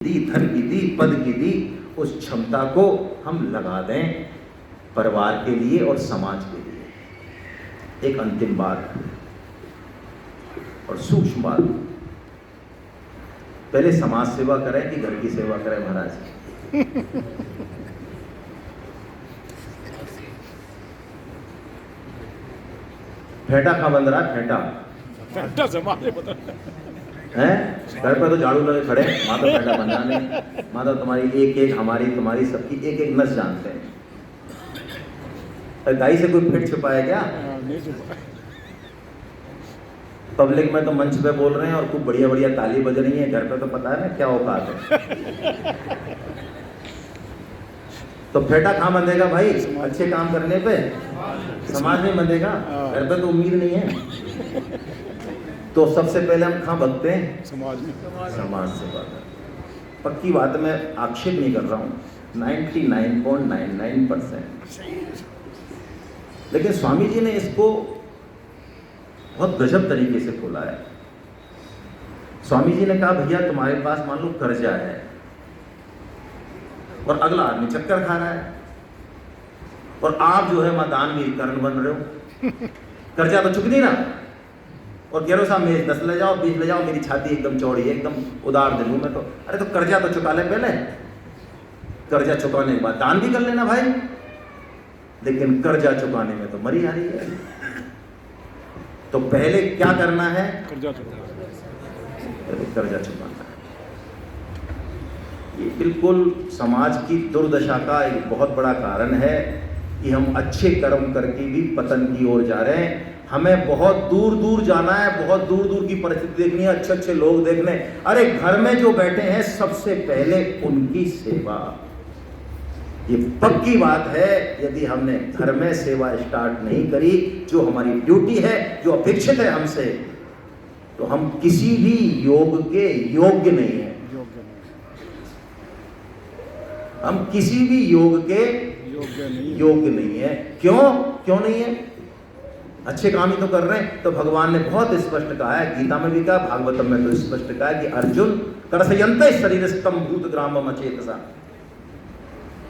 दी, धन की दी, पद की दी, उस क्षमता को हम लगा दें परिवार के लिए और समाज के लिए। एक अंतिम बात और सूक्ष्म बात, पहले समाज सेवा करें कि घर की सेवा करें महाराज? फेंटा कहाँ बंद रहा? फेंटा समाज पता है, घर पर तो झाड़ू लगे खड़े, माता फेंटा बनाने, माता तुम्हारी एक एक, हमारी तुम्हारी सबकी एक एक नस जानते हैं। दाई से कोई फिट छुपाया क्या? नहीं छुपाया। पब्लिक में तो मंच पे बोल रहे हैं और खूब बढ़िया बढ़िया ताली बज रही है, घर पे तो पता है ना क्या औकात है। तो फेंटा कहाँ बंधेगा भाई? अच्छे काम करने पे समाज में बंधेगा, घर पे तो उम्मीद नहीं है। तो सबसे पहले हम कहाँ बगते हैं? समाज में। समाज से बात पक्की बात, मैं आक्षेप नहीं कर रहा हूँ, 99.99%। लेकिन स्वामी जी ने इसको बहुत गजब तरीके से खोला है। स्वामी जी ने कहा भैया तुम्हारे पास मान लो कर्जा है और अगला आदमी चक्कर खा रहा है और आप जो है दानवीर कर्ण बन रहे हो। कर्जा तो चुक नहीं रहा और कह रहे हो साहब मेरे 10 ले जाओ, 20 ले जाओ, मेरी छाती एकदम चौड़ी है, एकदम उदार दिल हूं मैं तो। अरे तो कर्जा तो चुका ले पहले, कर्जा चुकाने के बाद दान भी कर लेना भाई। लेकिन कर्जा चुकाने में तो मरी आ रही है। तो पहले क्या करना है? कर्जा चुकाना। पहले कर्जा चुकाना है। ये बिल्कुल समाज की दुर्दशा का एक बहुत बड़ा कारण है कि हम अच्छे कर्म करके भी पतन की ओर जा रहे हैं। हमें बहुत दूर दूर जाना है, बहुत दूर दूर की परिस्थिति देखनी है, अच्छे अच्छे लोग देखने। अरे घर में जो बैठे हैं सबसे पहले उनकी सेवा, ये पक्की बात है। यदि हमने घर में सेवा स्टार्ट नहीं करी, जो हमारी ड्यूटी है, जो अपेक्षित है हमसे, तो हम किसी भी योग के योग्य नहीं है। हम किसी भी योग के योग्य नहीं है। क्यों नहीं है? अच्छे काम ही तो कर रहे हैं। तो भगवान ने बहुत स्पष्ट कहा है, गीता में भी कहा, भागवतम में तो स्पष्ट कहा है कि अर्जुन कर्षयन्ते शरीरस्थम भूत ग्रामम अचेतसा।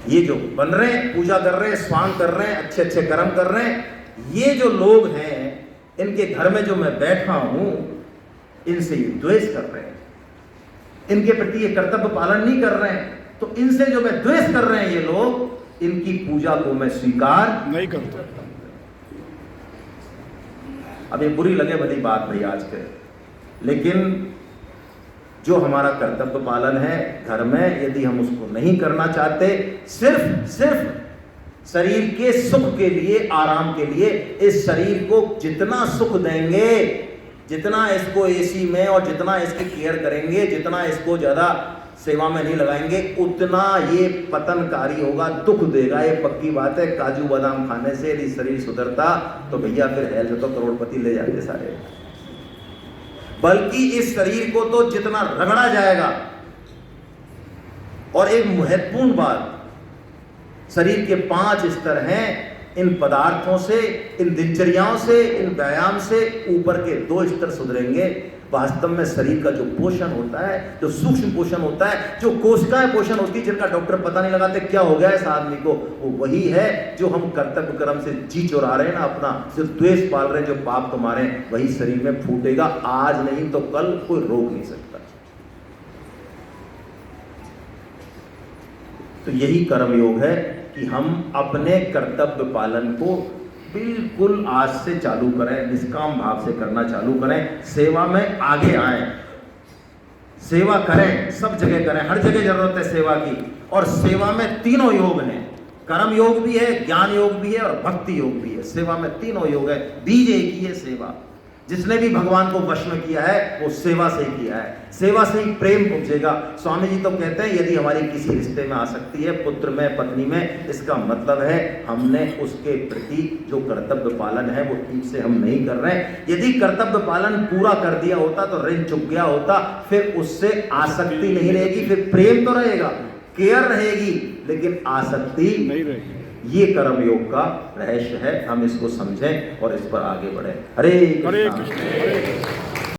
ये जो बन रहे हैं, पूजा कर रहे हैं, स्वांग कर रहे हैं, अच्छे अच्छे कर्म कर रहे हैं, ये जो लोग हैं, इनके घर में जो मैं बैठा हूं, इनसे ये द्वेष कर रहे हैं, इनके प्रति ये कर्तव्य पालन नहीं कर रहे हैं। तो इनसे जो मैं द्वेष कर रहे हैं ये लोग, इनकी पूजा को मैं स्वीकार नहीं करता। अब ये बुरी लगे भली बात भाई आज के, लेकिन जो हमारा कर्तव्य पालन है घर में, यदि हम उसको नहीं करना चाहते, सिर्फ शरीर के सुख के लिए, आराम के लिए, इस शरीर को जितना सुख देंगे, जितना इसको एसी में और जितना इसकी केयर करेंगे, जितना इसको ज्यादा सेवा में नहीं लगाएंगे, उतना ये पतनकारी होगा, दुख देगा। ये पक्की बात है। काजू बादाम खाने से यदि शरीर सुधरता तो भैया फिर हेल्थ तो करोड़पति ले जाते सारे। बल्कि इस शरीर को तो जितना रगड़ा जाएगा। और एक महत्वपूर्ण बात, शरीर के 5 स्तर हैं। इन पदार्थों से, इन दिनचर्याओं से, इन व्यायाम से ऊपर के 2 स्तर सुधरेंगे। वास्तव में शरीर का जो पोषण होता है, जो सूक्ष्म पोषण होता है, जो कोशिकाएं पोषण होती है, जिनका डॉक्टर पता नहीं लगाते क्या हो गया है इस आदमी को, वो वही है जो हम कर्तव्य कर्म से जी चुरा रहे हैं ना अपना, जो द्वेष पाल रहे हैं, जो पाप कमा रहे हैं, वही शरीर में फूटेगा। आज नहीं तो कल कोई रोक नहीं सकता। तो यही कर्म योग है कि हम अपने कर्तव्य पालन को बिल्कुल आज से चालू करें, निष्काम भाव से करना चालू करें। सेवा में आगे आए, सेवा करें, सब जगह करें, हर जगह जरूरत है सेवा की। और सेवा में तीनों योग हैं, कर्म योग भी है, ज्ञान योग भी है और भक्ति योग भी है। सेवा में तीनों योग है, बीज एक ही है सेवा। जिसने भी भगवान को वश में किया है वो सेवा से ही किया है, सेवा से ही प्रेम उपजेगा। स्वामी जी तो कहते हैं यदि हमारी किसी रिश्ते में आसक्ति है, पुत्र में, पत्नी में, इसका मतलब है हमने उसके प्रति जो कर्तव्य पालन है वो ठीक से हम नहीं कर रहे हैं। यदि कर्तव्य पालन पूरा कर दिया होता तो ऋण चुक गया होता, फिर उससे आसक्ति नहीं रहेगी, फिर प्रेम तो रहेगा, केयर रहेगी, लेकिन आसक्ति नहीं रहेगी। ये कर्म योग का रहस्य है। हम इसको समझें और इस पर आगे बढ़ें। हरे कृष्ण।